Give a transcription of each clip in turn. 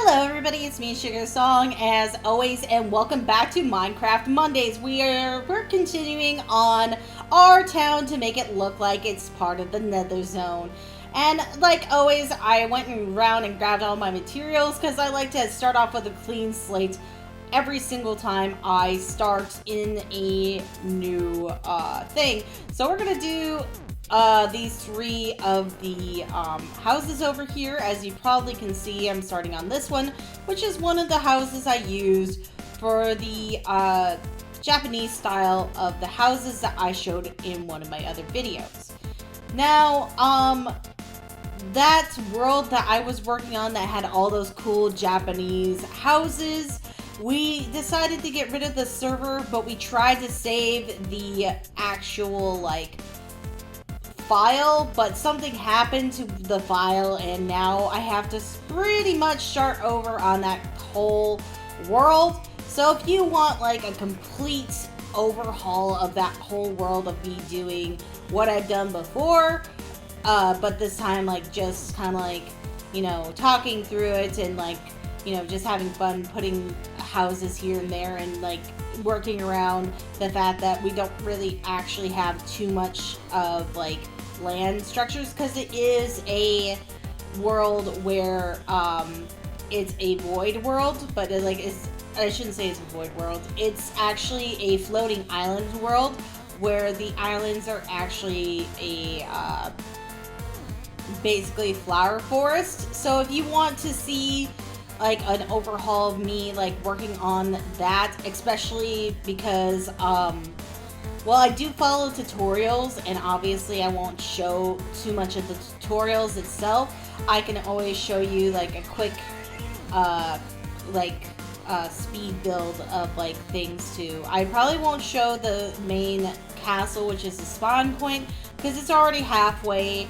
Hello everybody, it's me, Sugar Song, as always, and welcome back to Minecraft Mondays. We're continuing on our town to make it look like it's part of the Nether Zone. And like always, I went around and grabbed all my materials because I like to start off with a clean slate every single time I start in a new thing. So we're gonna do these three of the houses over here. As you probably can see, I'm starting on this one, which is one of the houses I used for the Japanese style of the houses that I showed in one of my other videos. Now, that world that I was working on that had all those cool Japanese houses, we decided to get rid of the server, but we tried to save the actual, like, file, but something happened to the file, and now I have to pretty much start over on that whole world. So if you want, like, a complete overhaul of that whole world of me doing what I've done before, but this time, like, just kind of like, you know, talking through it and, like, you know, just having fun putting houses here and there and, like, working around the fact that we don't really actually have too much of, like, land structures, because it is a world where it's a void world, but it, like, I shouldn't say it's a void world. It's actually a floating island world where the islands are actually a basically flower forest. So if you want to see, like, an overhaul of me, like, working on that, especially because well, I do follow tutorials, and obviously I won't show too much of the tutorials itself. I can always show you, like, a quick speed build of, like, things too. I probably won't show the main castle, which is the spawn point, because it's already halfway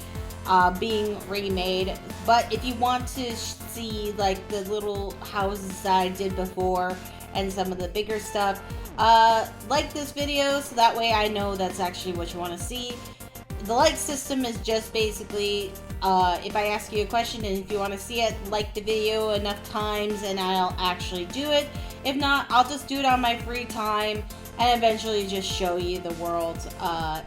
being remade. But if you want to see, like, the little houses that I did before and some of the bigger stuff, like this video, so that way I know that's actually what you want to see. The like system is just basically, if I ask you a question and if you want to see it, like the video enough times and I'll actually do it. If not, I'll just do it on my free time and eventually just show you the world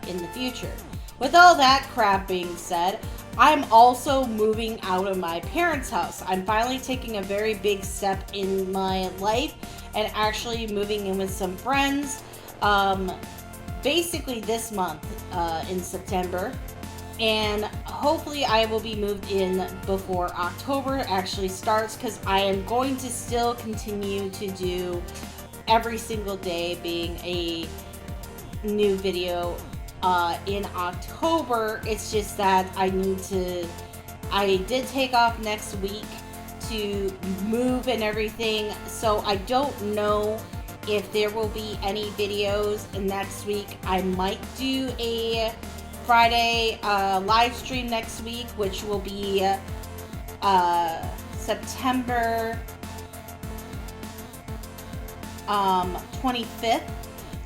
in the future. With all that crap being said, I'm also moving out of my parents' house. I'm finally taking a very big step in my life and actually moving in with some friends, basically this month, in September. And hopefully I will be moved in before October actually starts, because I am going to still continue to do every single day being a new video in October. It's just that I did take off next week to move and everything, so I don't know if there will be any videos next week. I might do a Friday live stream next week, which will be September 25th.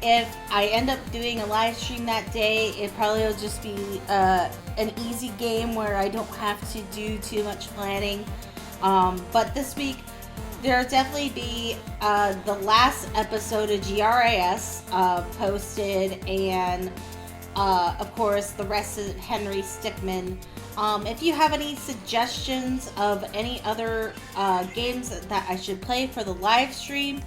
If I end up doing a live stream that day, it probably will just be an easy game where I don't have to do too much planning. But this week, there'll definitely be the last episode of GRIS posted, and of course the rest of Henry Stickmin. If you have any suggestions of any other games that I should play for the live stream,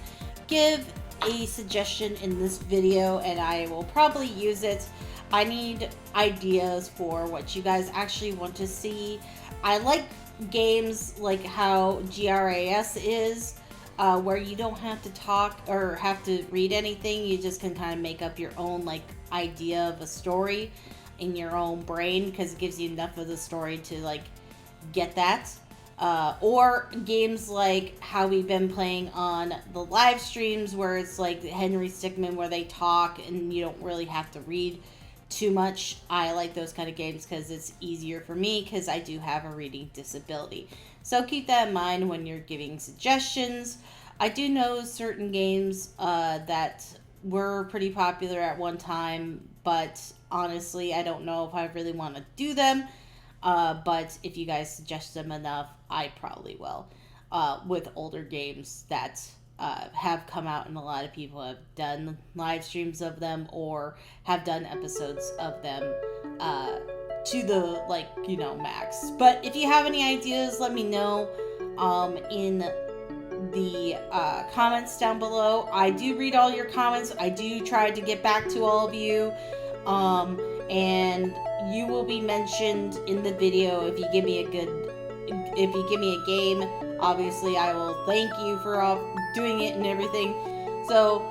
give a suggestion in this video and I will probably use it. I need ideas for what you guys actually want to see. I like games like how GRAS is, where you don't have to talk or have to read anything. You just can kind of make up your own, like, idea of a story in your own brain, because it gives you enough of the story to, like, get that. Or games like how we've been playing on the live streams, where it's like Henry Stickmin, where they talk and you don't really have to read too much. I like those kind of games because it's easier for me, because I do have a reading disability. So keep that in mind when you're giving suggestions. I do know certain games that were pretty popular at one time, but honestly, I don't know if I really want to do them. But if you guys suggest them enough, I probably will. with older games that have come out, and a lot of people have done live streams of them or have done episodes of them to the, like, you know, max. But if you have any ideas, let me know in the comments down below. I do read all your comments. I do try to get back to all of you, and you will be mentioned in the video if you give me a game. Obviously, I will thank you for doing it and everything. So,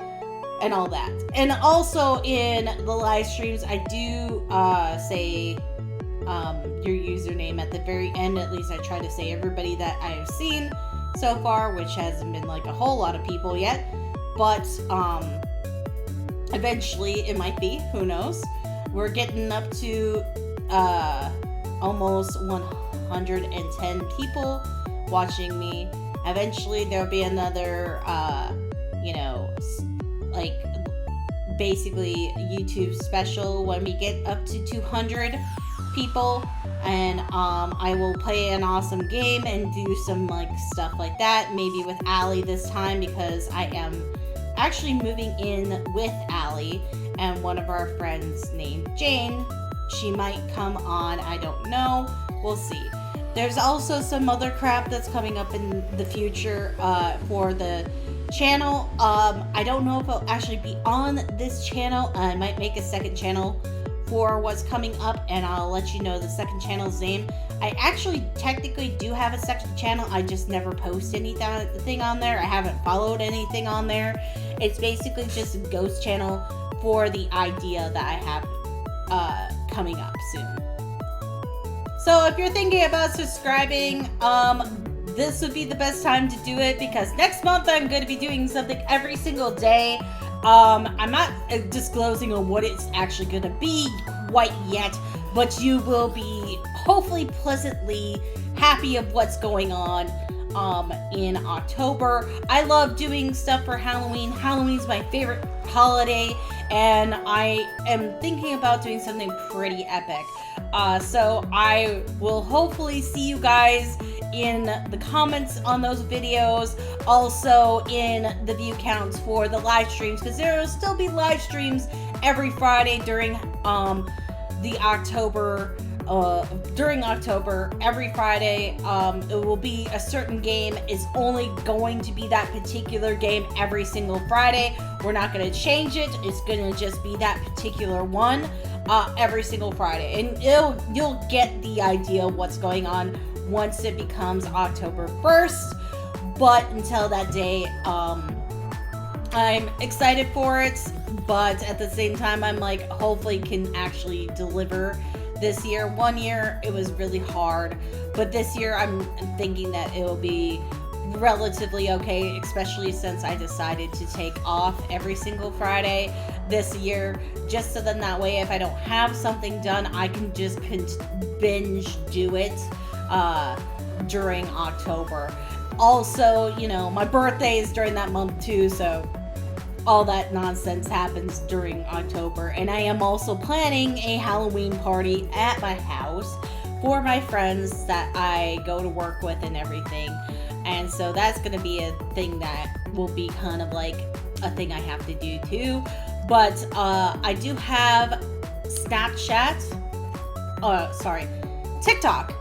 and all that. And also in the live streams, I do say your username at the very end. At least I try to say everybody that I have seen so far, which hasn't been like a whole lot of people yet. But eventually it might be. Who knows? We're getting up to almost 110 people watching me. Eventually there'll be another you know, like basically YouTube special when we get up to 200 people, and I will play an awesome game and do some like stuff like that, maybe with Allie this time, because I am actually moving in with Allie and one of our friends named Jane. She might come on, I don't know, we'll see. There's also some other crap that's coming up in the future for the channel. I don't know if it'll actually be on this channel. I might make a second channel for what's coming up, and I'll let you know the second channel's name. I actually technically do have a second channel. I just never post anything on there. I haven't followed anything on there. It's basically just a ghost channel for the idea that I have coming up soon. So if you're thinking about subscribing, this would be the best time to do it, because next month I'm going to be doing something every single day. I'm not disclosing on what it's actually going to be quite yet, but you will be hopefully pleasantly happy of what's going on in October. I love doing stuff for Halloween. Halloween's my favorite holiday, and I am thinking about doing something pretty epic. So I will hopefully see you guys in the comments on those videos, also in the view counts for the live streams, because there will still be live streams every Friday during during October. Every Friday it will be a certain game. It's only going to be that particular game every single Friday. We're not going to change it. It's going to just be that particular one every single Friday, and you'll get the idea of what's going on once it becomes October 1st. But until that day, I'm excited for it, but at the same time, I'm like, hopefully can actually deliver this year. One year it was really hard, but this year I'm thinking that it will be relatively okay, especially since I decided to take off every single Friday this year, just so then that way if I don't have something done, I can just binge do it during October. Also, you know, my birthday is during that month too, so all that nonsense happens during October. And I am also planning a Halloween party at my house for my friends that I go to work with and everything. And so that's going to be a thing that will be kind of like a thing I have to do too. But I do have TikTok.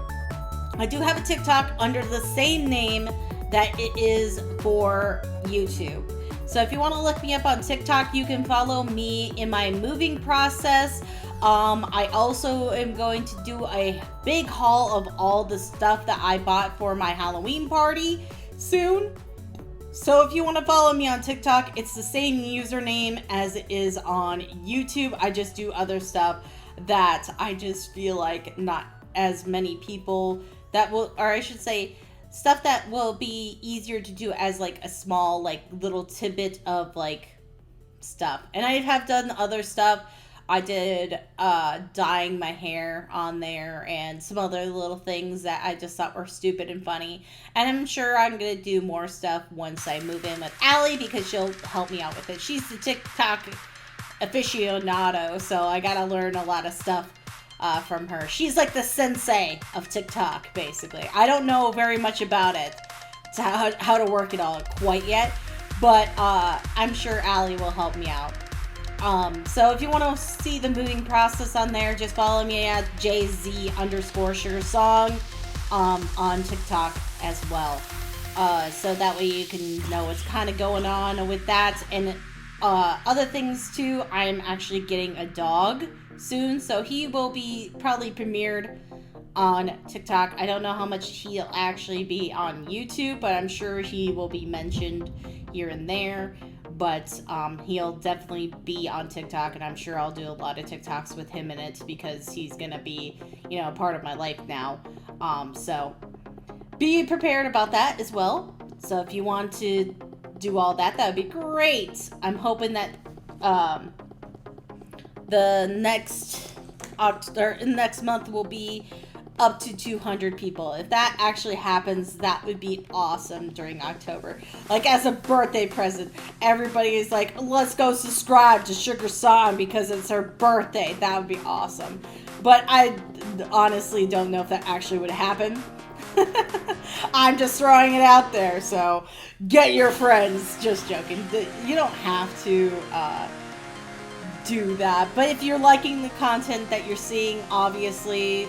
I do have a TikTok under the same name that it is for YouTube. So if you want to look me up on TikTok, you can follow me in my moving process. I also am going to do a big haul of all the stuff that I bought for my Halloween party soon. So if you want to follow me on TikTok, it's the same username as it is on YouTube. I just do other stuff that I just feel like not as many people that will, or I should say, stuff that will be easier to do as like a small, like little tidbit of like stuff. And I have done other stuff. I did dyeing my hair on there and some other little things that I just thought were stupid and funny. And I'm sure I'm going to do more stuff once I move in with Allie, because she'll help me out with it. She's the TikTok aficionado, so I got to learn a lot of stuff from her. She's like the sensei of TikTok, basically. I don't know very much about it, to how to work it all quite yet, but I'm sure Allie will help me out. So if you want to see the moving process on there, just follow me at JZ_SugarSong on TikTok as well. So that way you can know what's kind of going on with that. And other things too, I'm actually getting a dog soon, so he will be probably premiered on TikTok. I don't know how much he'll actually be on YouTube, but I'm sure he will be mentioned here and there. But he'll definitely be on TikTok, and I'm sure I'll do a lot of TikToks with him in it because he's gonna be, you know, part of my life now. So be prepared about that as well. So if you want to do all that, that would be great. I'm hoping that the next month will be up to 200 people. If that actually happens, that would be awesome during October. Like, as a birthday present, everybody is like, let's go subscribe to Sugar Song because it's her birthday. That would be awesome. But I honestly don't know if that actually would happen. I'm just throwing it out there, so get your friends. Just joking. You don't have to do that. But if you're liking the content that you're seeing, obviously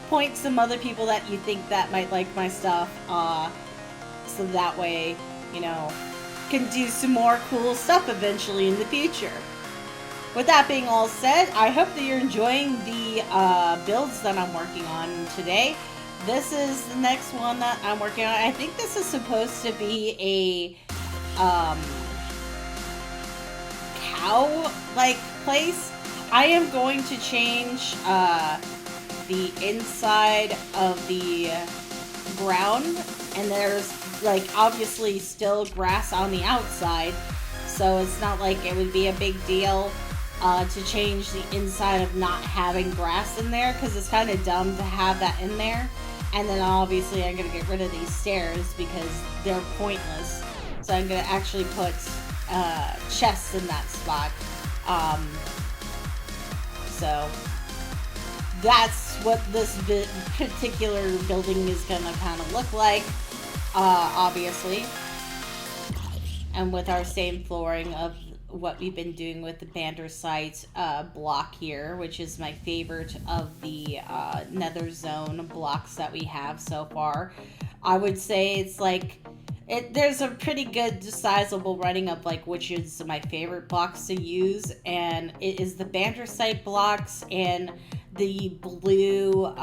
point some other people that you think that might like my stuff, so that way, you know, can do some more cool stuff eventually in the future. With that being all said, I hope that you're enjoying the builds that I'm working on today. This is the next one that I'm working on. I think this is supposed to be a cow-like place. I am going to change the inside of the ground, and there's like obviously still grass on the outside, so it's not like it would be a big deal to change the inside of not having grass in there, because it's kind of dumb to have that in there. And then obviously I'm going to get rid of these stairs because they're pointless, so I'm going to actually put chests in that spot. So that's what this particular building is going to kind of look like, obviously. And with our same flooring of what we've been doing with the Bandersite block here, which is my favorite of the Nether Zone blocks that we have so far. I would say it's like, there's a pretty good sizable running of like which is my favorite blocks to use, and it is the Bandersite blocks and the blue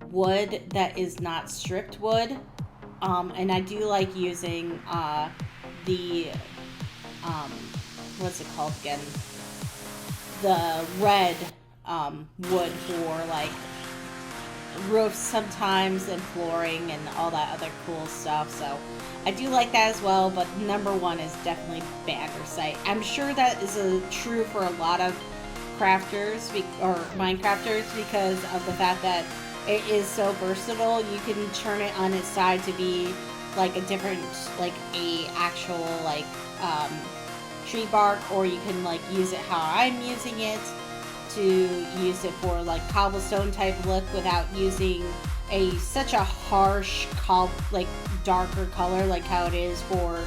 wood that is not stripped wood. And I do like using the what's it called again? The red wood for like roofs sometimes, and flooring and all that other cool stuff. So I do like that as well, but number one is definitely Bandersite. I'm sure that is true for a lot of crafters or Minecrafters because of the fact that it is so versatile. You can turn it on its side to be like a different, like a actual like tree bark, or you can like use it how I'm using it, to use it for like cobblestone type look without using such a harsh like darker color like how it is for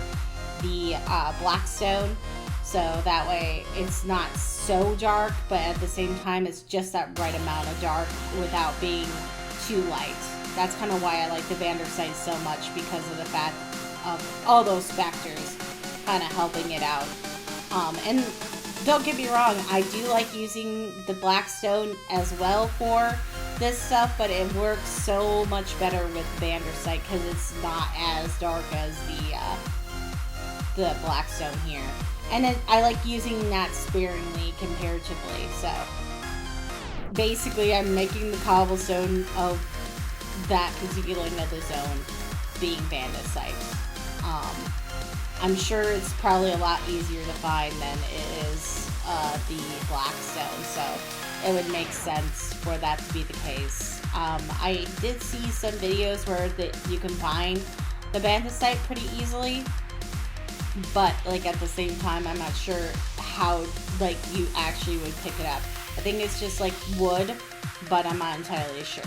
the blackstone. So that way it's not so dark, but at the same time it's just that right amount of dark without being too light. That's kind of why I like the Bandersite so much, because of the fact of all those factors kind of helping it out. And don't get me wrong, I do like using the blackstone as well for this stuff, but it works so much better with Bandersite because it's not as dark as the blackstone here. And then I like using that sparingly comparatively. So basically I'm making the cobblestone of that particular Nether zone being Bandersite. I'm sure it's probably a lot easier to find than it is the blackstone, so it would make sense for that to be the case. I did see some videos where you can find the Bandersite pretty easily, but like at the same time I'm not sure how like you actually would pick it up. I think it's just like wood, but I'm not entirely sure.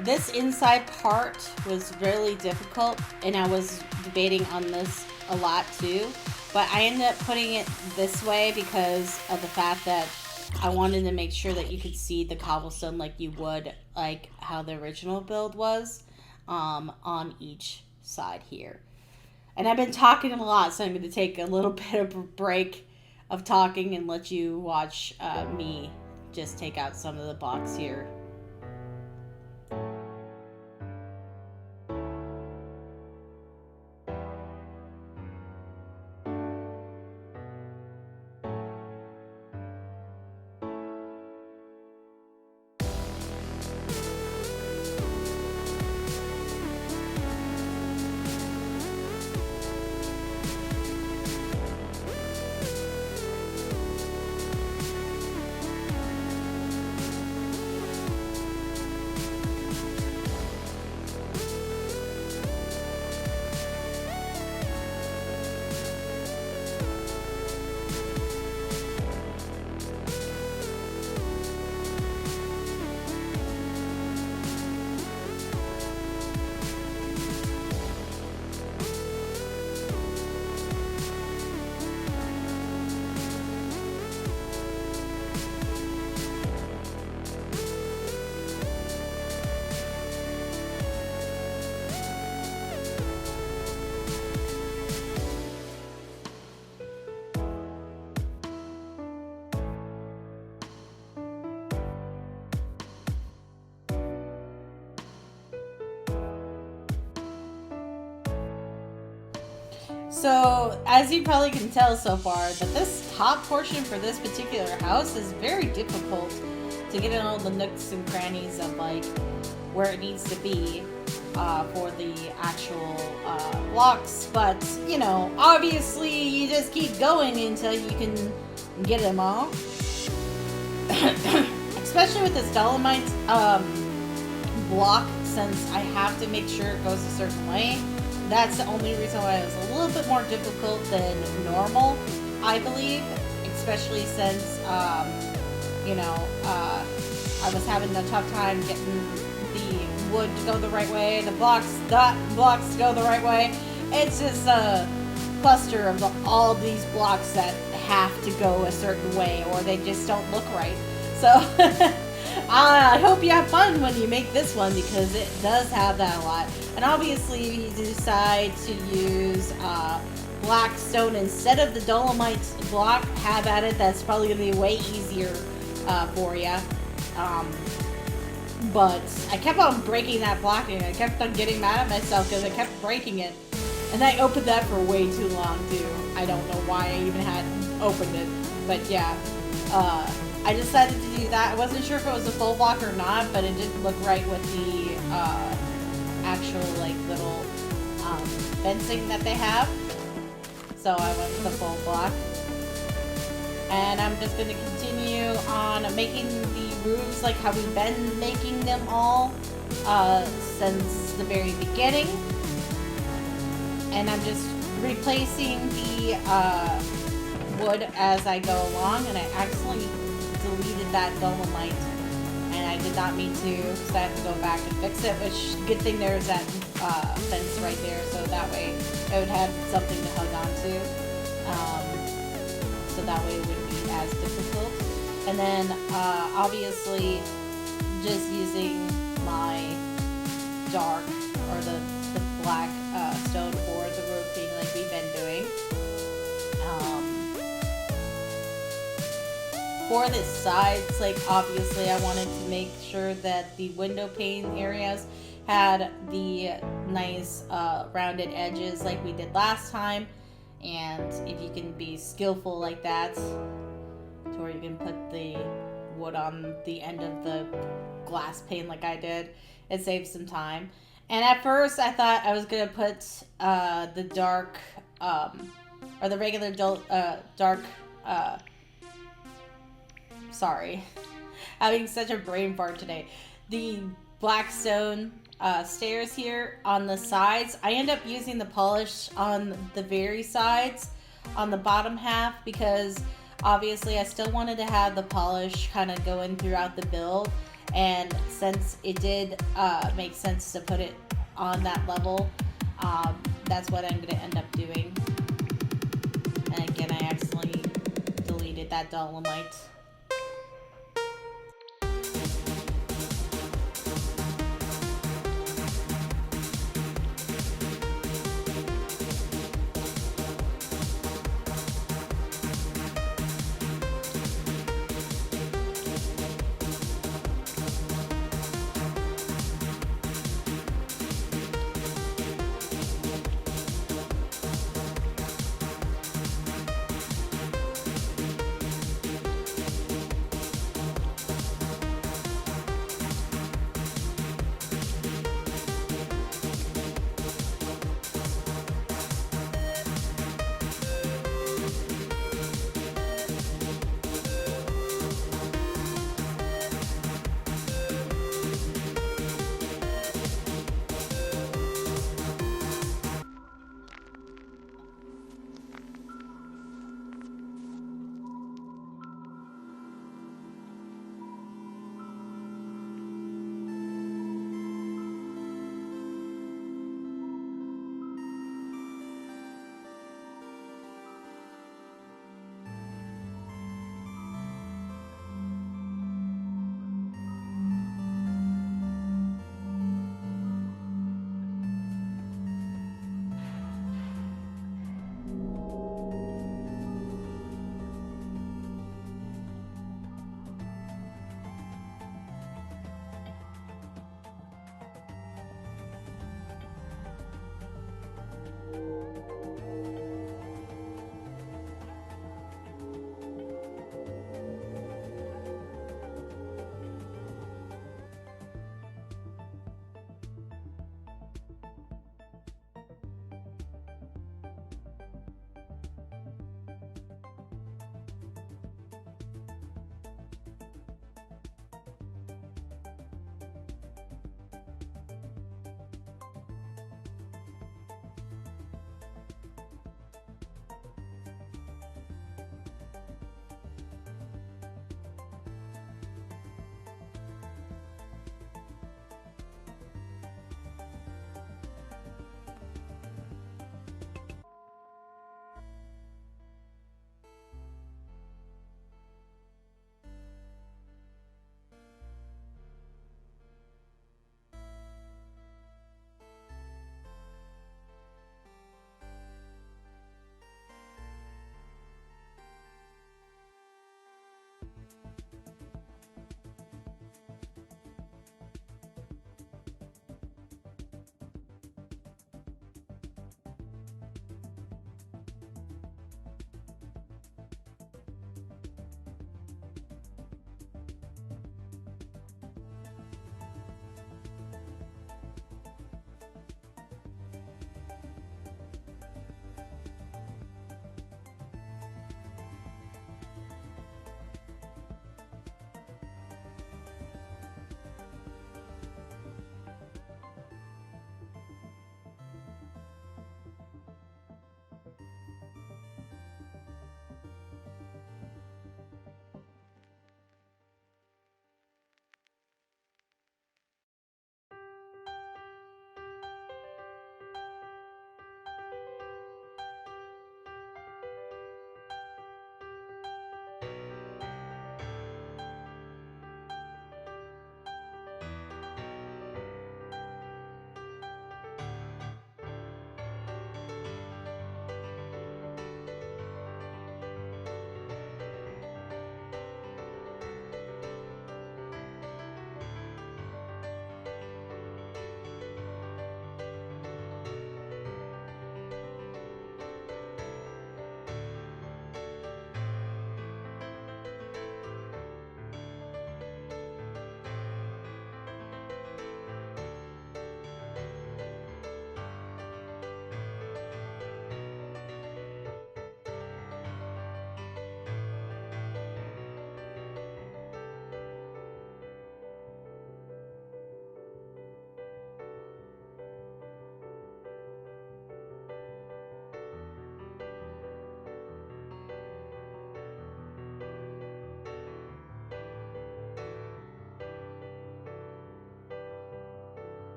This inside part was really difficult, and I was debating on this a lot too, but I ended up putting it this way because of the fact that I wanted to make sure that you could see the cobblestone like you would like how the original build was, on each side here. And I've been talking a lot, so I'm going to take a little bit of a break of talking and let you watch me just take out some of the blocks here. So, as you probably can tell so far, that this top portion for this particular house is very difficult to get in all the nooks and crannies of like where it needs to be for the actual blocks. But, you know, obviously you just keep going until you can get them all. Especially with this dolomite block, since I have to make sure it goes a certain way. That's the only reason why it was a little bit more difficult than normal, I believe. Especially since, you know, I was having a tough time getting the wood to go the right way, the blocks to go the right way. It's just a cluster of all these blocks that have to go a certain way, or they just don't look right. So I hope you have fun when you make this one, because it does have that a lot. And obviously, if you decide to use black stone instead of the dolomite block, have at it. That's probably going to be way easier for you. But I kept on breaking that block, and I kept on getting mad at myself because I kept breaking it. And I opened that for way too long, too. I don't know why I even had opened it. But yeah, I decided to do that. I wasn't sure if it was a full block or not, but it didn't look right with the actual like little fencing that they have. So I went with the full block. And I'm just going to continue on making the roofs like how we've been making them all since the very beginning. And I'm just replacing the wood as I go along, and I accidentally deleted that dolomite, and I did not mean to, because I have to go back and fix it, which, good thing there's that fence right there, so that way I would have something to hug on to, so that way it wouldn't be as difficult. And then obviously just using my dark, or the black stone for the roofing like we've been doing. For the sides, like obviously I wanted to make sure that the window pane areas had the nice rounded edges like we did last time. And if you can be skillful like that, to where you can put the wood on the end of the glass pane like I did, it saves some time. And at first I thought I was going to put the dark, or the regular dark, sorry, having such a brain fart today. The black stone stairs here on the sides. I end up using the polish on the very sides, on the bottom half, because obviously I still wanted to have the polish kind of go in throughout the build. And since it did make sense to put it on that level, that's what I'm going to end up doing. And again, I accidentally deleted that dolomite.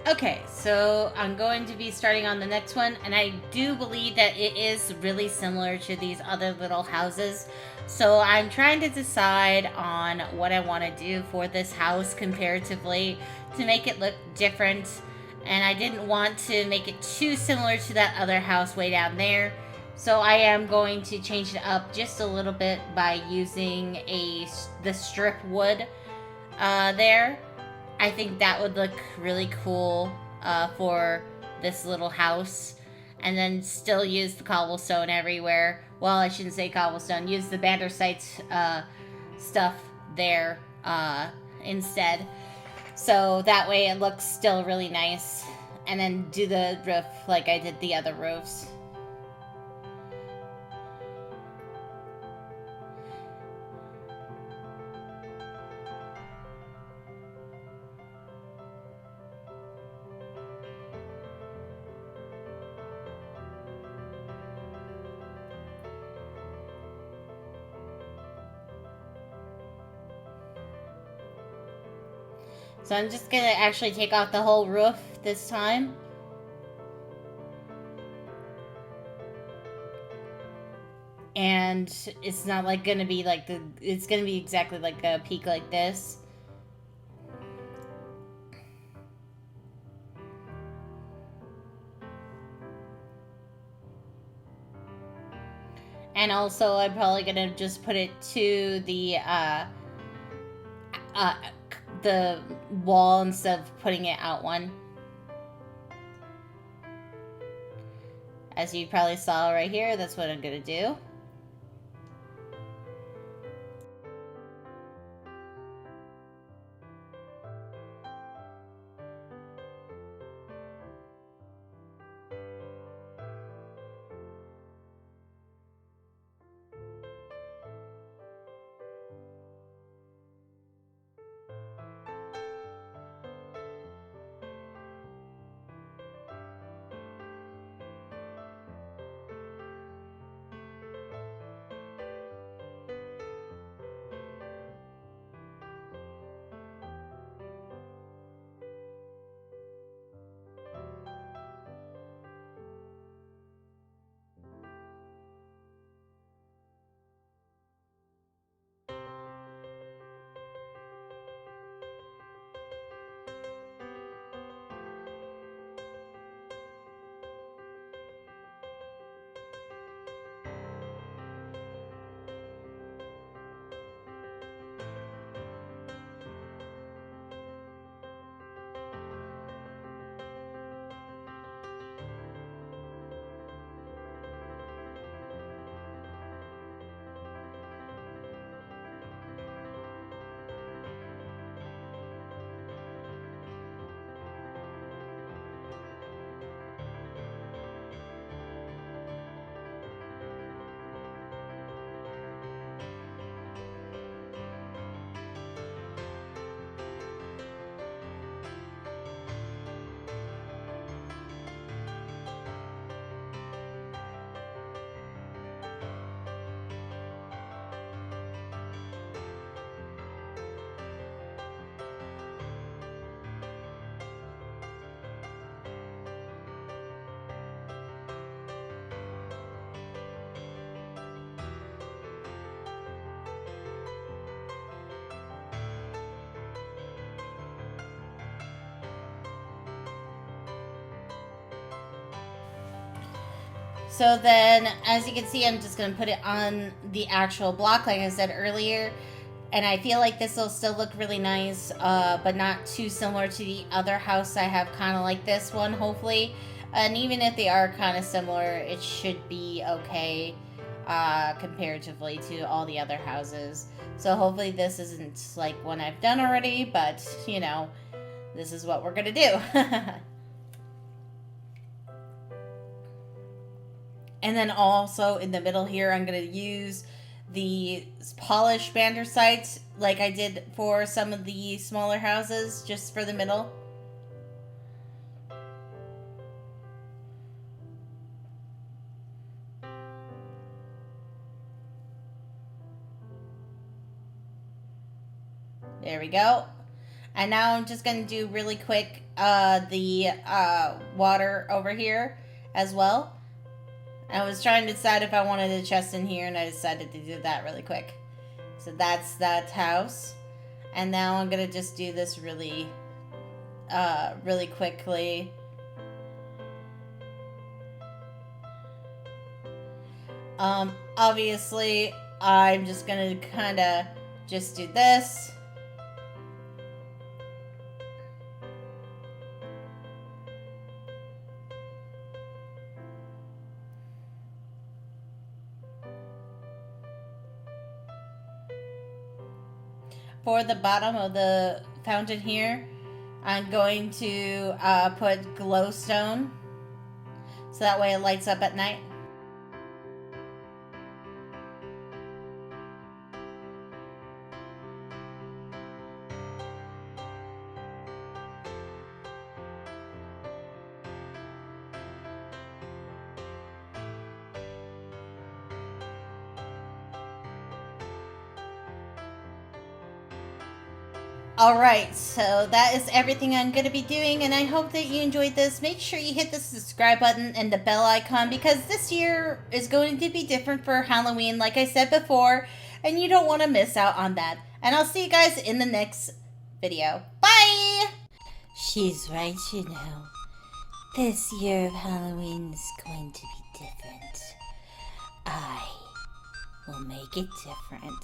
Okay, so I'm going to be starting on the next one, and I do believe that it is really similar to these other little houses. So I'm trying to decide on what I want to do for this house comparatively to make it look different. And I didn't want to make it too similar to that other house way down there. So I am going to change it up just a little bit by using the strip wood there. I think that would look really cool for this little house. And then still use the cobblestone everywhere. Well, I shouldn't say cobblestone. Use the bandersite stuff there instead. So that way it looks still really nice. And then do the roof like I did the other roofs. So I'm just gonna actually take off the whole roof this time. And it's not like gonna be like it's gonna be exactly like a peak like this. And also I'm probably gonna just put it to uh, the wall instead of putting it out one. As you probably saw right here, that's what I'm gonna do. So then, as you can see, I'm just going to put it on the actual block, like I said earlier. And I feel like this will still look really nice, but not too similar to the other house I have kind of like this one, hopefully. And even if they are kind of similar, it should be okay comparatively to all the other houses. So hopefully this isn't like one I've done already, but, you know, this is what we're going to do. And then also in the middle here, I'm going to use the polished bandersites like I did for some of the smaller houses, just for the middle. There we go. And now I'm just going to do really quick the water over here as well. I was trying to decide if I wanted a chest in here, and I decided to do that really quick. So that's that house. And now I'm going to just do this really quickly. Obviously, I'm just gonna kind of just do this. For the bottom of the fountain here, I'm going to put glowstone, so that way it lights up at night. Alright, so that is everything I'm going to be doing, and I hope that you enjoyed this. Make sure you hit the subscribe button and the bell icon, because this year is going to be different for Halloween, like I said before, and you don't want to miss out on that. And I'll see you guys in the next video. Bye! She's right, you know. This year of Halloween is going to be different. I will make it different.